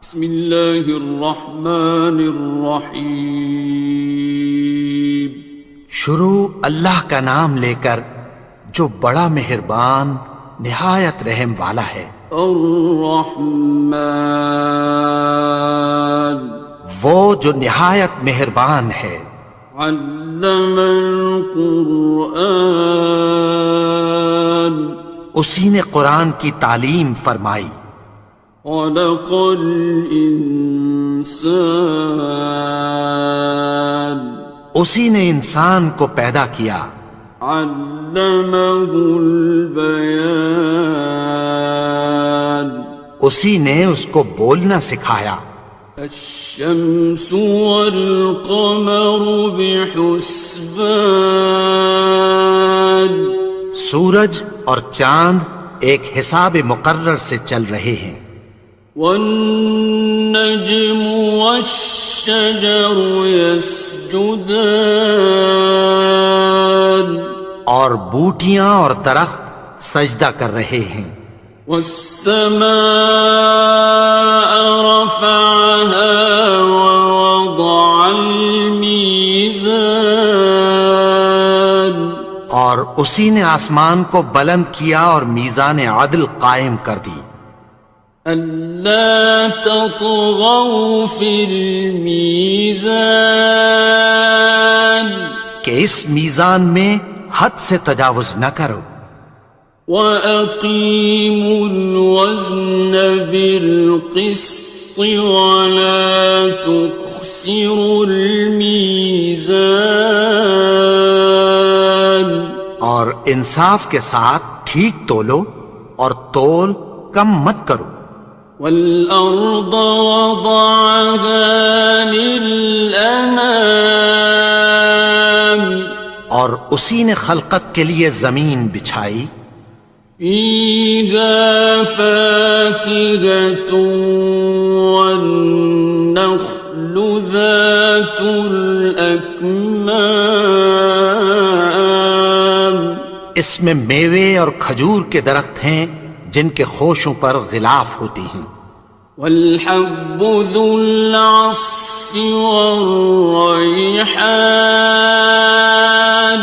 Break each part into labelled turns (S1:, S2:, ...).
S1: بسم اللہ الرحمن الرحیم۔
S2: شروع اللہ کا نام لے کر جو بڑا مہربان نہایت رحم والا ہے۔
S1: الرحمن،
S2: وہ جو نہایت مہربان ہے۔
S1: علم القرآن،
S2: اسی نے قرآن کی تعلیم فرمائی۔
S1: خلق الانسان،
S2: اسی نے انسان کو پیدا کیا۔
S1: علمہ البیان،
S2: اسی نے اس کو بولنا سکھایا۔
S1: الشمس والقمر بحسبان،
S2: سورج اور چاند ایک حساب مقرر سے چل رہے ہیں۔
S1: والنجم والشجر يسجدان،
S2: اور بوٹیاں اور درخت سجدہ کر رہے ہیں۔
S1: والسماء رفعها ووضع الميزان،
S2: اور اسی نے آسمان کو بلند کیا اور میزان عدل قائم کر دی۔
S1: ألا تطغوا في الميزان،
S2: کہ اس میزان میں حد سے تجاوز نہ کرو۔
S1: وَأَقِيمُوا الْوَزْنَ بِالْقِسْطِ وَلَا تُخْسِرُوا الْمِيزَانَ،
S2: اور انصاف کے ساتھ ٹھیک تولو اور تول کم مت کرو۔
S1: وَالْأَرْضَ وَضَعَهَا لِلْأَنَامِ،
S2: اور اسی نے خلقت کے لیے زمین بچھائی۔
S1: فِيهَا فَاكِهَةٌ وَالنَّخْلُ ذَاتُ الْأَكْمَامِ،
S2: اس میں میوے اور کھجور کے درخت ہیں جن کے خوشوں پر غلاف ہوتی ہیں۔
S1: وَالْحَبُّ ذُو الْعَصْفِ وَالرَّيْحَانِ،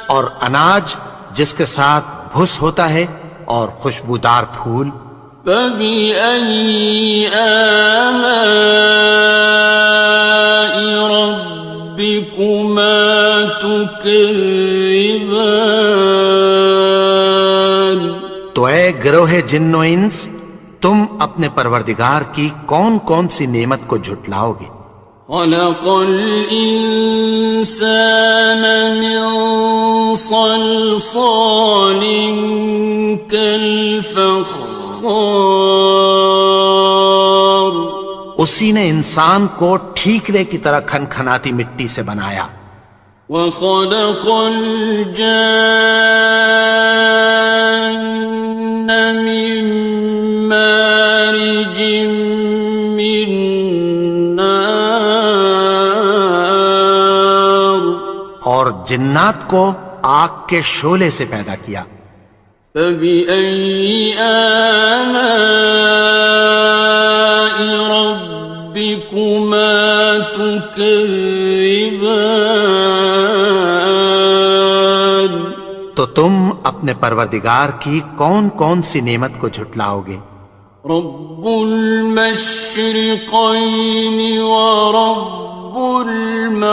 S2: اور اناج جس کے ساتھ بھس ہوتا ہے اور خوشبودار پھول۔
S1: فَبِأَيِّ آلَاءِ رَبِّكُمَا تُكَذِّبَانِ،
S2: تو اے گروہ جن و انس، تم اپنے پروردگار کی کون کون سی نعمت کو جھٹلاؤ گے؟
S1: خَلَقَ الْإِنسَانَ مِنْ صَلْصَالٍ كَالْفَخَّارِ،
S2: اسی نے انسان کو ٹھیکرے کی طرح کھنکھناتی مٹی سے بنایا۔
S1: وَخَلَقَ الْجَانَّ مِن مَّارِجٍ مِّن نَّارٍ،
S2: اور جنات کو آگ کے شعلے سے پیدا کیا۔
S1: فَبِأَيِّ آلَاءِ رَبِّكُمَا تُكَذِّبَانِ،
S2: تو تم اپنے پروردگار کی کون کون سی نعمت کو جھٹلاؤ گے؟
S1: رب المشرقین ورب المغربین،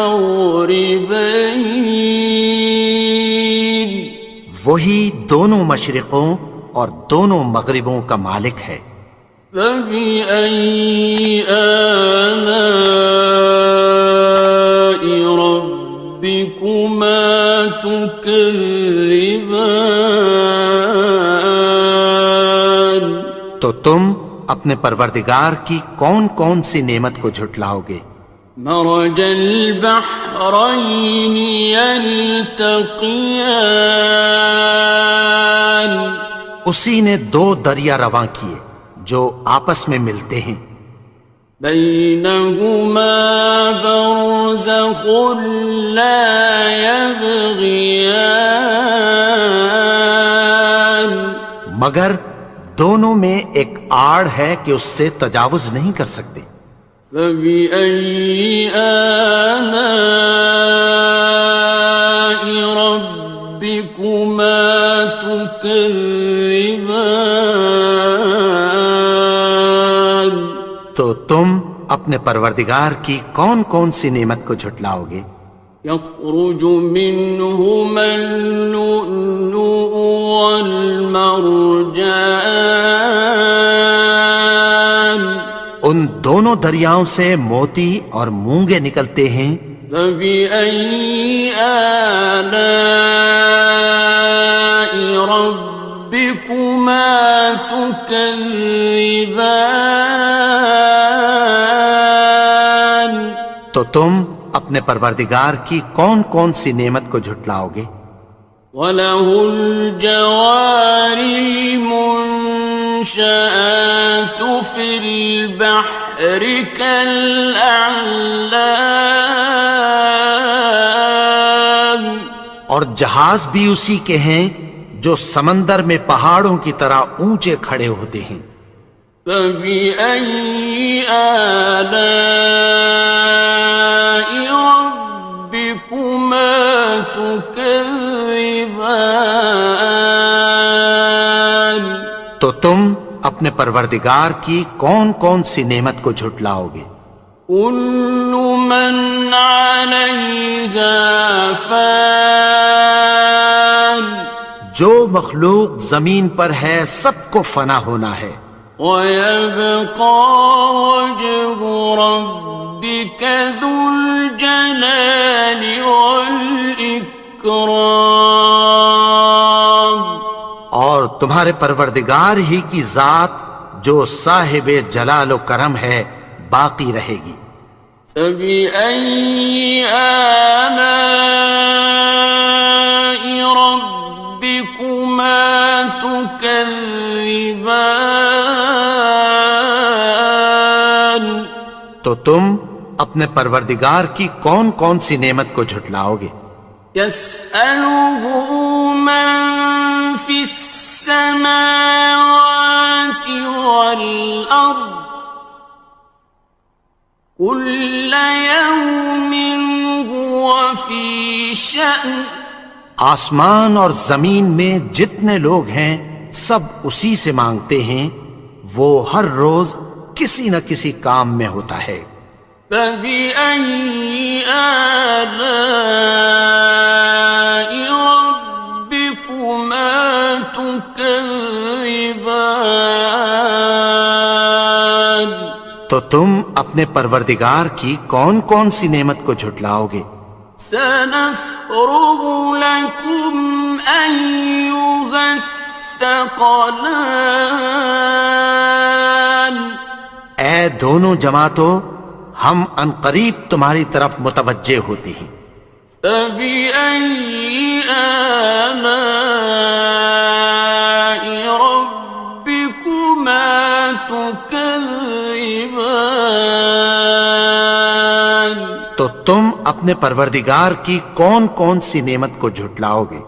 S2: وہی دونوں مشرقوں اور دونوں مغربوں کا مالک ہے۔
S1: فَبِأَيِّ آلَاءِ رَبِّكُمَا تُكَذِّبَانِ،
S2: تو تم اپنے پروردگار کی کون کون سی نعمت کو جھٹلاؤ گے؟
S1: مرج البحرین یلتقیان،
S2: اسی نے دو دریا رواں کیے جو آپس میں ملتے ہیں۔
S1: بینہما برزخ لا یبغیان،
S2: مگر دونوں میں ایک آڑ ہے کہ اس سے تجاوز نہیں کر سکتے۔
S1: فبأي آلاء ربكما تكذبان؟
S2: تو تم اپنے پروردگار کی کون کون سی نعمت کو جھٹلاؤ گے؟
S1: يخرج منهما اللؤلؤ والمرجان
S2: ان دونوں دریاؤں سے موتی اور مونگے نکلتے ہیں۔
S1: فبأي آلاء ربكما تكذبان؟
S2: تو تم اپنے پروردگار کی کون کون سی نعمت کو جھٹلاؤ گے؟
S1: وَلَهُ الْجَوَارِ الْمُنشَآتُ فِي الْبَحْرِ كَالْأَعْلَامِ،
S2: اور جہاز بھی اسی کے ہیں جو سمندر میں پہاڑوں کی طرح اونچے کھڑے ہوتے ہیں۔
S1: فَبِأَيِّ آلَاءِ رَبِّكُمَا تُكَذِّبَانِ؟
S2: تو تم اپنے پروردگار کی کون کون سی نعمت کو جھٹلاؤ گے؟
S1: كُلُّ مَنْ عَلَيْهَا فَانٍ،
S2: جو مخلوق زمین پر ہے سب کو فنا ہونا ہے۔
S1: وَيَبْقَى وَجْهُ رَبِّكَ ذُو الْجَلَالِ وَالْإِكْرَامِ،
S2: اور تمہارے پروردگار ہی کی ذات جو صاحب جلال و کرم ہے باقی رہے گی۔
S1: فَبِأَيِّ آلَاءِ رَبِّكُمَا تُكَذِّبَانِ؟
S2: تو تم اپنے پروردگار کی کون کون سی نعمت کو جھٹلاؤ گے؟
S1: يَسْأَلُهُ مَن فِي السَّمَاوَاتِ وَالْأَرْضِ كُلَّ يَوْمٍ هُوَ فِي شَأْنٍ،
S2: آسمان اور زمین میں جتنے لوگ ہیں سب اسی سے مانگتے ہیں، وہ ہر روز کسی نہ کسی کام میں ہوتا ہے۔
S1: فَبِأَيِّ آلَاءِ رَبِّكُمَا تُكَذِّبَانِ؟
S2: تو تم اپنے پروردگار کی کون کون سی نعمت کو جھٹلاؤ گے؟
S1: سَنَفْرُغُ لَكُمْ أَيُّهَ الثَّقَلَانِ؟
S2: اے دونوں جماعتوں، ہم عنقریب تمہاری طرف متوجہ ہوتے ہیں۔
S1: فَبِأَيِّ آلَاءِ رَبِّكُمَا تُكَذِّبَانِ؟
S2: تو تم اپنے پروردگار کی کون کون سی نعمت کو جھٹلاؤ گے؟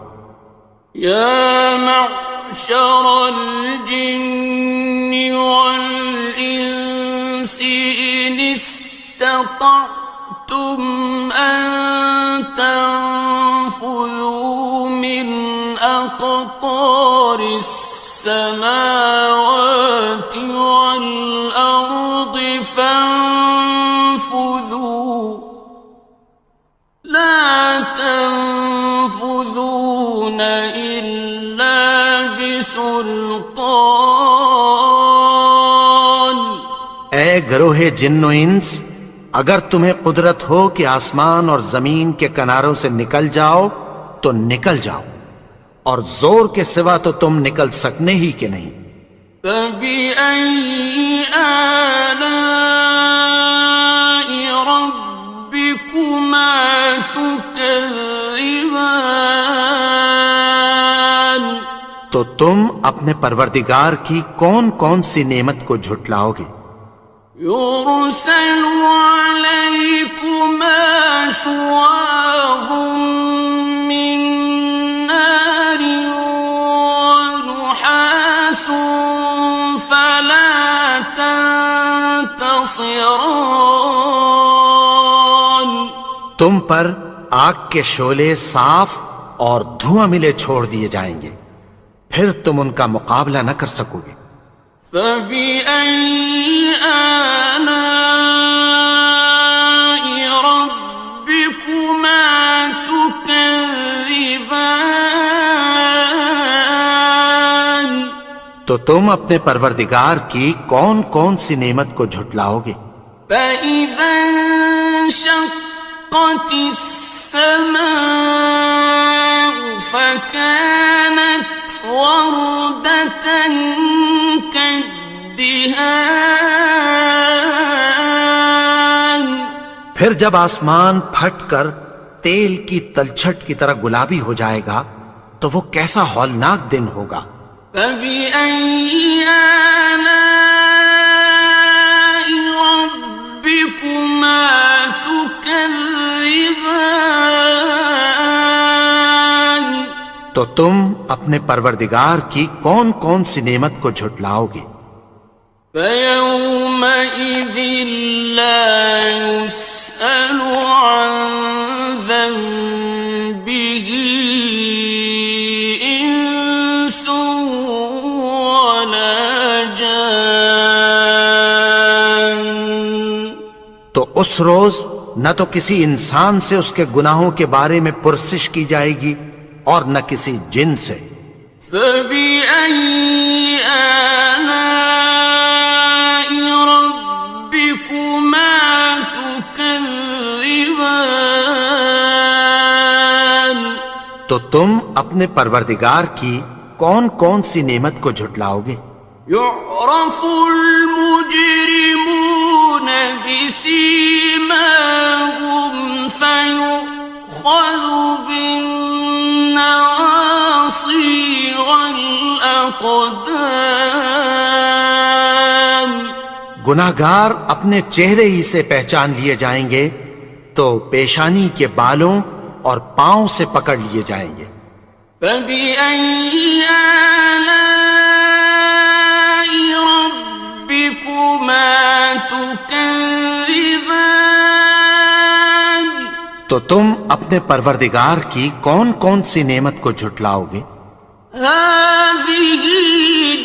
S1: يَا مَعْشَرَ الْجِنِّ وَالْإِنسِ إِنِ اسْتَطَعْتُمْ أَن تَنفُذُوا مِنْ أَقْطَارِ السَّمَاوَاتِ وَالْأَرْضِ فَانفُذُوا لَا تَنفُذُونَ إِلَّا بِسُلْطَانٍ۔
S2: اے گروہ جن و انس، اگر تمہیں قدرت ہو کہ آسمان اور زمین کے کناروں سے نکل جاؤ تو نکل جاؤ، اور زور کے سوا تو تم نکل سکنے ہی کہ نہیں۔
S1: فَبِأَيِّ آلَاءِ رَبِّكُمَا تُكَذِّبَانِ؟
S2: تو تم اپنے پروردگار کی کون کون سی نعمت کو جھٹلاؤ گے؟
S1: يُرْسَلُ عَلَيْكُمَا شُوَاظٌ مِّن نَّارٍ وَنُحَاسٌ فَلَا خاسران.
S2: تم پر آگ کے شعلے صاف اور دھواں ملے چھوڑ دیے جائیں گے، پھر تم ان کا مقابلہ نہ کر سکو گے۔
S1: فبأي آلاء ربكما تكذبان.
S2: تو تم اپنے پروردگار کی کون کون سی نعمت کو جھٹلاؤ گے؟
S1: فإذا انشقت السماء فكانت وردة كالدهان.
S2: پھر جب آسمان پھٹ کر تیل کی تلچھٹ کی طرح گلابی ہو جائے گا تو وہ کیسا ہولناک دن ہوگا۔
S1: فبأي آلاء ربكما تكذبان.
S2: تو تم اپنے پروردگار کی کون کون سی نعمت کو جھٹلاؤ گے؟
S1: فيومئذ لا يسأل عن ذنبه إنس ولا جان.
S2: تو اس روز نہ تو کسی انسان سے اس کے گناہوں کے بارے میں پرسش کی جائے گی اور نہ کسی جن سے۔
S1: فبأي آلاء ربكما تكذبان.
S2: تو تم اپنے پروردگار کی کون کون سی نعمت کو جھٹلاؤ گے؟
S1: يعرف المجرمون بسيماهم فيؤخذ بالنواصي والأقدام.
S2: گناہگار اپنے چہرے ہی سے پہچان لیے جائیں گے تو پیشانی کے بالوں اور پاؤں سے پکڑ لیے جائیں گے۔
S1: فبأي آلاء ربكما تكذبان.
S2: تو تم اپنے پروردگار کی کون کون سی نعمت کو جھٹلاؤ گے؟
S1: هذه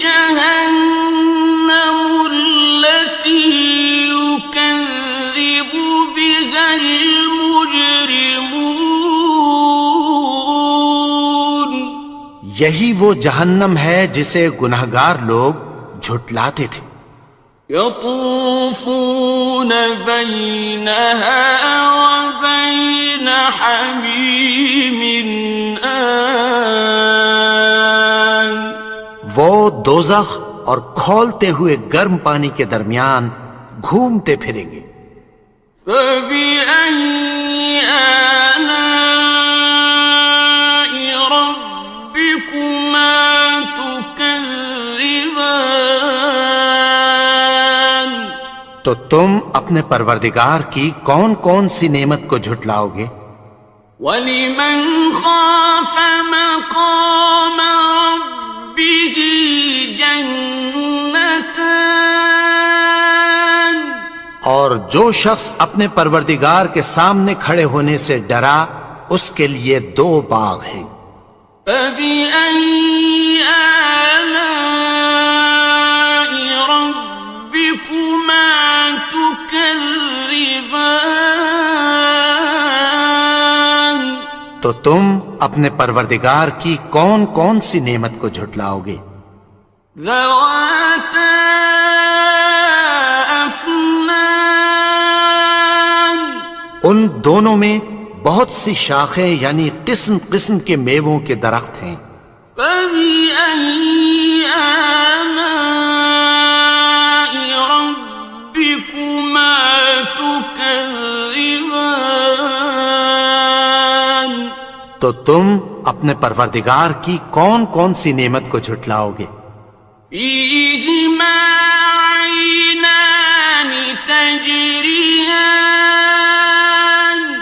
S1: جهنم التي يكذب بها المجرمون.
S2: یہی وہ جہنم ہے جسے گناہگار لوگ جھٹلاتے تھے۔
S1: يطوفون بينها وبين حميم آن.
S2: وہ دوزخ اور کھولتے ہوئے گرم پانی کے درمیان گھومتے پھریں گے۔
S1: فبأي آلاء ربكما تكذبان.
S2: تو تم اپنے پروردگار کی کون کون سی نعمت کو جھٹلاؤ گے؟
S1: وَلِمَنْ خَافَ مَقَامَ رَبِّهِ جَنَّتَانِ.
S2: اور جو شخص اپنے پروردگار کے سامنے کھڑے ہونے سے ڈرا اس کے لیے 2 باغ ہیں۔
S1: فَبِأَيِّ آلَاءِ رَبِّكُمَا تُكَذِّبَانِ.
S2: تو تم اپنے پروردگار کی کون کون سی نعمت کو جھٹلاؤ گے؟
S1: ذَوَاتَا أَفْنَانٍ.
S2: ان دونوں میں بہت سی شاخیں یعنی قسم قسم کے میووں کے درخت ہیں۔
S1: فَبِأَيِّ آلَاءِ رَبِّكُمَا تُكَذِّبَانِ.
S2: تو تم اپنے پروردگار کی کون کون سی نعمت کو جھٹلاؤ گے؟
S1: فِيهِمَا عَيْنَانِ تَجْرِيَانِ.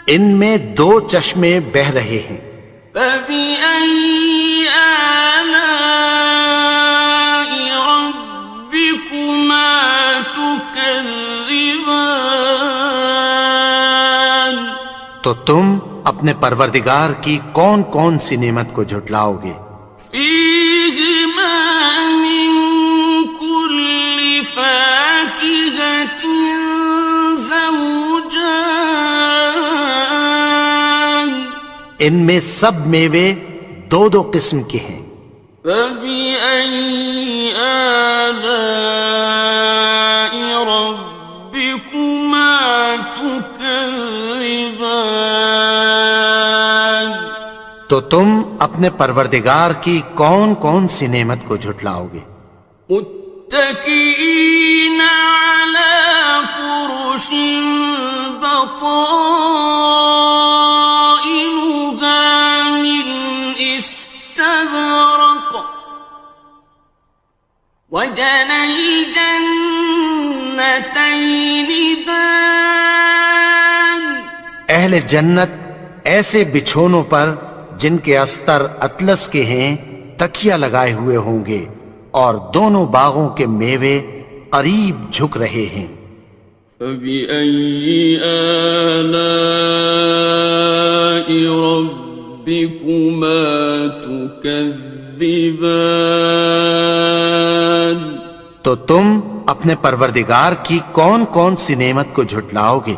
S2: ان میں 2 چشمے بہہ رہے ہیں۔
S1: فَبِأَيِّ آلَاءِ رَبِّكُمَا تُكَذِّبَانِ.
S2: تو تم اپنے پروردگار کی کون کون سی نعمت کو جھٹلاؤ گے؟
S1: فيهما من كل فاكهة زوجان
S2: ان میں سب میوے دو دو قسم کے ہیں۔
S1: فبأي آلاء ربكما تكذبان
S2: تو تم اپنے پروردگار کی کون کون سی نعمت کو جھٹلاؤ گے؟
S1: متكئين على فرش بطائنها من استبرق وجنى الجنتين دان
S2: اہل جنت ایسے بچھونوں پر جن کے استر اطلس کے ہیں تکیہ لگائے ہوئے ہوں گے، اور دونوں باغوں کے میوے قریب جھک رہے ہیں۔
S1: فبأي آلاء ربكما تكذبان
S2: تو تم اپنے پروردگار کی کون کون سی نعمت کو جھٹلاؤ گے؟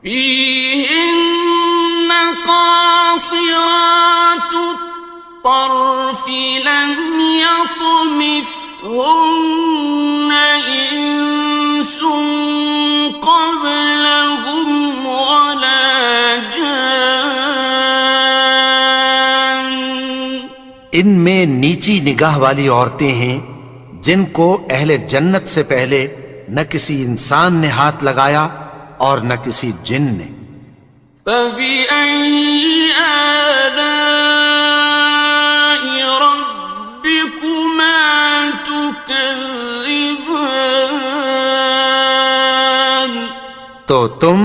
S1: فيهن قاصرات الطرف لم يطمثهن إنس قبلهم ولا جان
S2: ان میں نیچی نگاہ والی عورتیں ہیں جن کو اہل جنت سے پہلے نہ کسی انسان نے ہاتھ لگایا اور نہ کسی جن نے۔
S1: فبأي آلاء ربكما تكذبان
S2: تو تم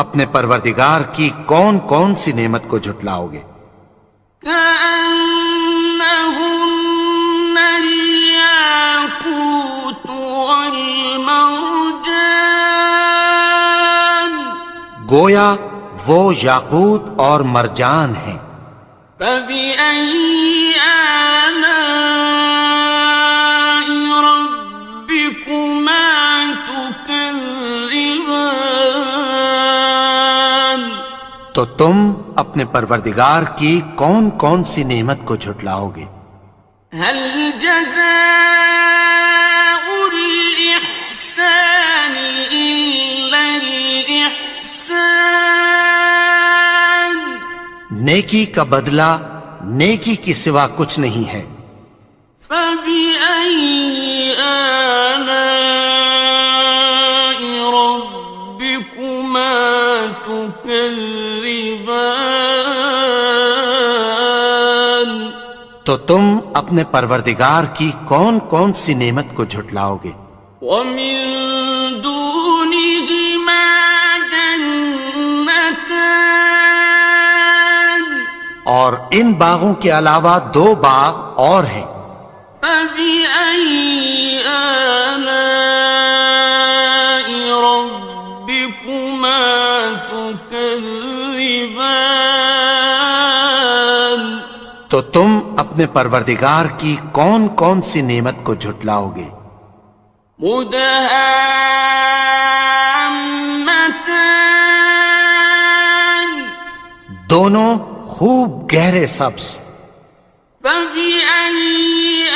S2: اپنے پروردگار کی کون کون سی نعمت کو جھٹلاؤ گے؟
S1: كأنهن الياقوت والمرجان
S2: گویا وہ یاقوت اور مرجان ہیں۔
S1: فبأي آلاء ربكما تكذبان
S2: تو تم اپنے پروردگار کی کون کون سی نعمت کو جھٹلاؤ گے؟
S1: هل جزاء الإحسان إلا الإحسان
S2: نیکی کا بدلہ نیکی کی سوا کچھ نہیں ہے۔
S1: فبأي آلاء ربكما تكذبان
S2: تو تم اپنے پروردگار کی کون کون سی نعمت کو جھٹلاؤ گے؟
S1: ومن دونهما جنتان
S2: اور ان باغوں کے علاوہ دو باغ اور ہیں۔
S1: فبأي آلاء ربكما تكذبان
S2: تو تم اپنے پروردگار کی کون کون سی نعمت کو جھٹلاؤ گے؟
S1: مدهامتان
S2: دونوں خوب گہرے سبز۔
S1: فبأي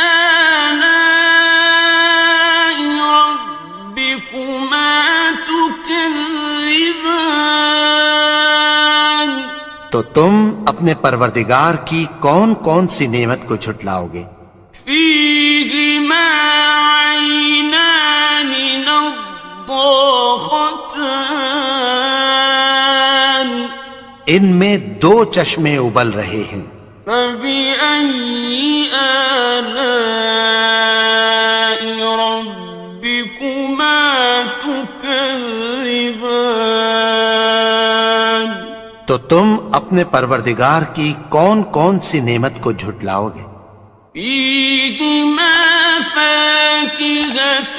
S1: آلاء ربكما تكذبان
S2: تو تم اپنے پروردگار کی کون کون سی نعمت کو جھٹلاؤ گے؟
S1: فيهما عينان نضاختان
S2: ان میں دو چشمے ابل رہے ہیں۔
S1: فبأي آلاء ربكما تكذبان
S2: تو تم اپنے پروردگار کی کون کون سی نعمت کو جھٹلاؤ گے؟
S1: فيهما فاكهة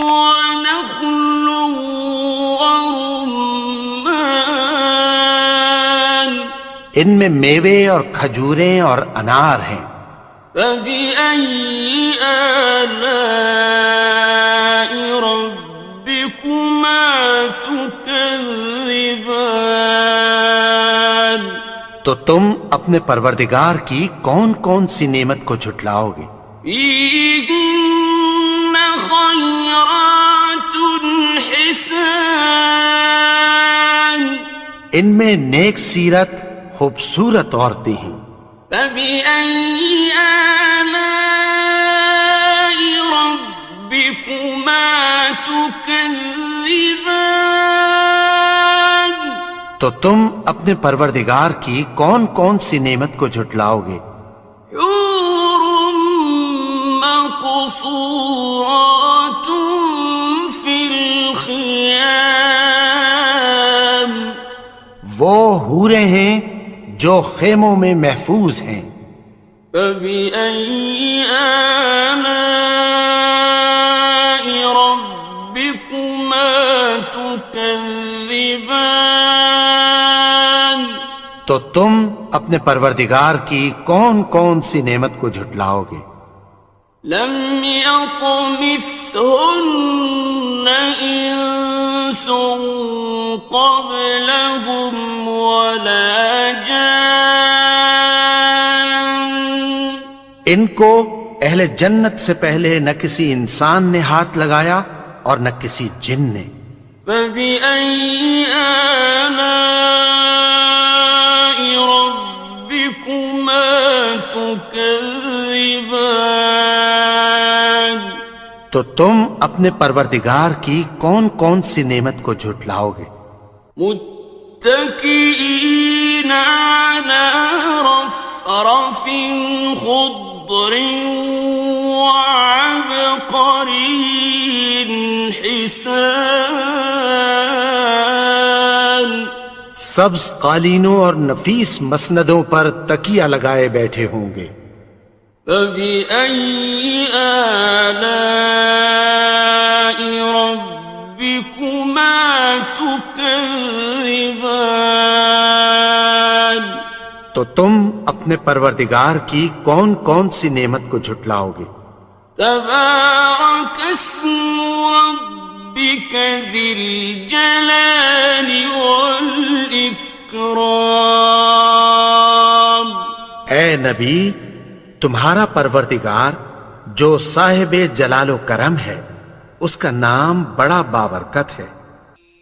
S1: ونخل ورمان
S2: ان میں میوے اور کھجوریں اور انار ہیں۔
S1: فبأي آلاء ربكما تكذبان؟
S2: تو تم اپنے پروردگار کی کون کون سی نعمت کو جھٹلاؤ گے؟
S1: فيهن خيرات حسان،
S2: ان میں نیک سیرت خوبصورت عورتیں ہیں۔
S1: فبأي آلاء ربكما تكذبان؟
S2: تو تم اپنے پروردگار کی کون کون سی نعمت کو جھٹلاؤ گے؟
S1: حور مقصورات في الخيام،
S2: وہ حوریں ہیں جو خیموں میں محفوظ ہیں۔
S1: فبأي آلاء ربكما تكذبان؟
S2: تو تم اپنے پروردگار کی کون کون سی نعمت کو جھٹلاؤ گے؟
S1: لم يطمثهن إنس قبلهم ولا جان،
S2: ان کو اہل جنت سے پہلے نہ کسی انسان نے ہاتھ لگایا اور نہ کسی جن نے۔
S1: فبأي آلاء ربكما تكذبان؟
S2: تو تم اپنے پروردگار کی کون کون سی نعمت کو جھٹلاؤ گے؟
S1: متكئين على رفرف خضر وعبقري حسان،
S2: سبز قالینوں اور نفیس مسندوں پر تکیہ لگائے بیٹھے ہوں گے۔
S1: فبأي آلاء ربكما تكذبان؟
S2: تو تم اپنے پروردگار کی کون کون سی نعمت کو جھٹلاؤ گے؟
S1: تبارك اسم ربك ذي الجلال والإكرام۔
S2: اے نبی، تمہارا پروردگار جو صاحب جلال و کرم ہے، اس کا نام بڑا بابرکت ہے۔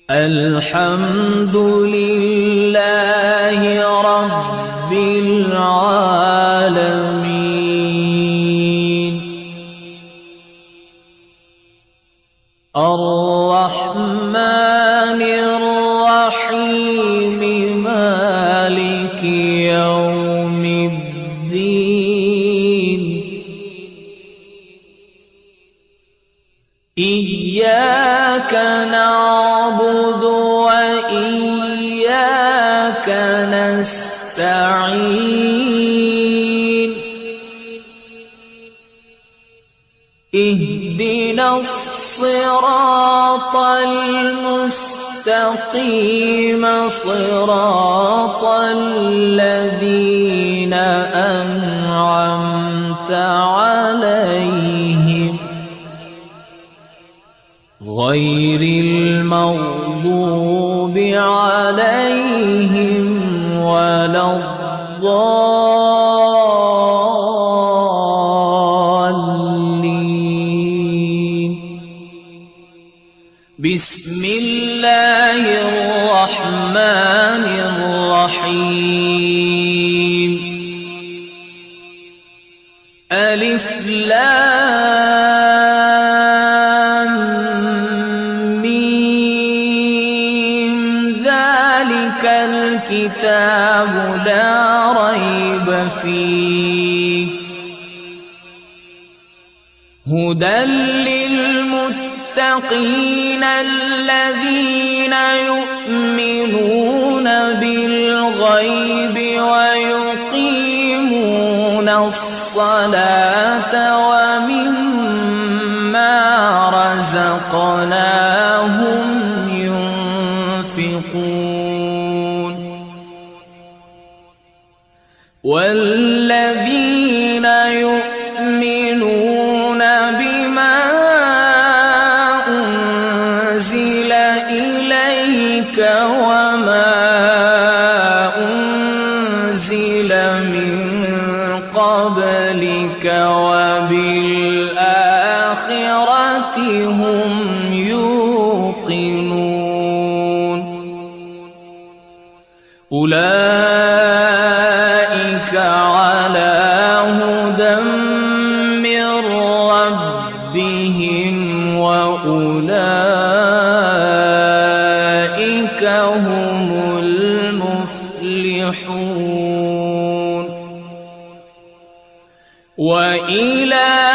S3: الحمد للہ رب العالمین، الرحمن الرحیم، مالک یوم الدین، إياك نعبد وإياك نستعين، اهدنا الصراط المستقيم، صراط الذين أنعمت عليهم غير المغضوب عليهم ولا الضالين۔ بسم الله الرحمن الرحيم، ألف لام ميم، ذلك الكتاب لا ريب فيه، هدى للمتقين الذين يؤمنون بالغيب ويقيمون الصلاة ومما رزقناهم ينفقون، وما أنزل من قبلك وبالآخرة هم يوقنون أولئك على هدى من ربهم وأولئك هم المفلحون وإلهكم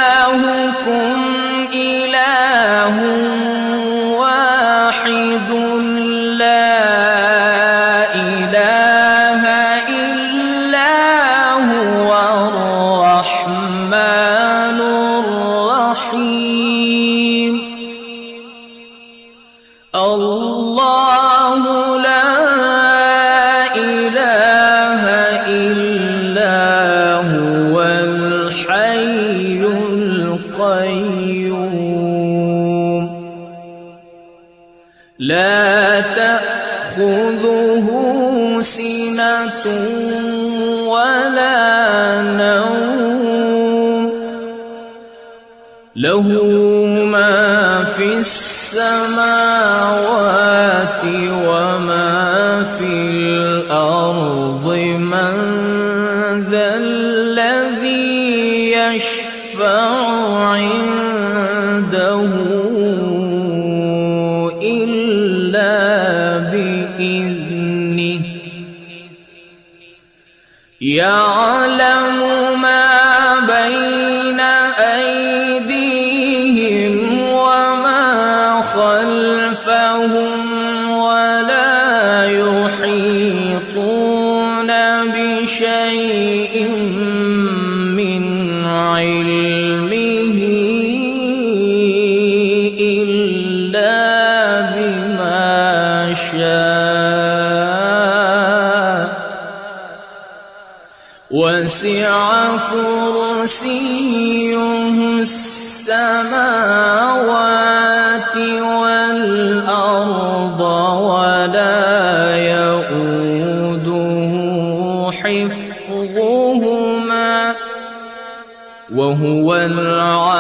S3: إله واحد لا إله إلا هو الرحمن الرحيم الله لا إله إلا هو الحي القيوم لا تأخذه سنة ولا نوم له ما في السماوات وما في الأرض من ذا الذي يشفع عنده إلا بإذنه يعلم ما بين أيديهم وما خلفهم ولا يحيطون بشيء من علمه إلا بما شاء وسع كرسيه السماوات والأرض ولا يؤوده حفظهما وهو العلي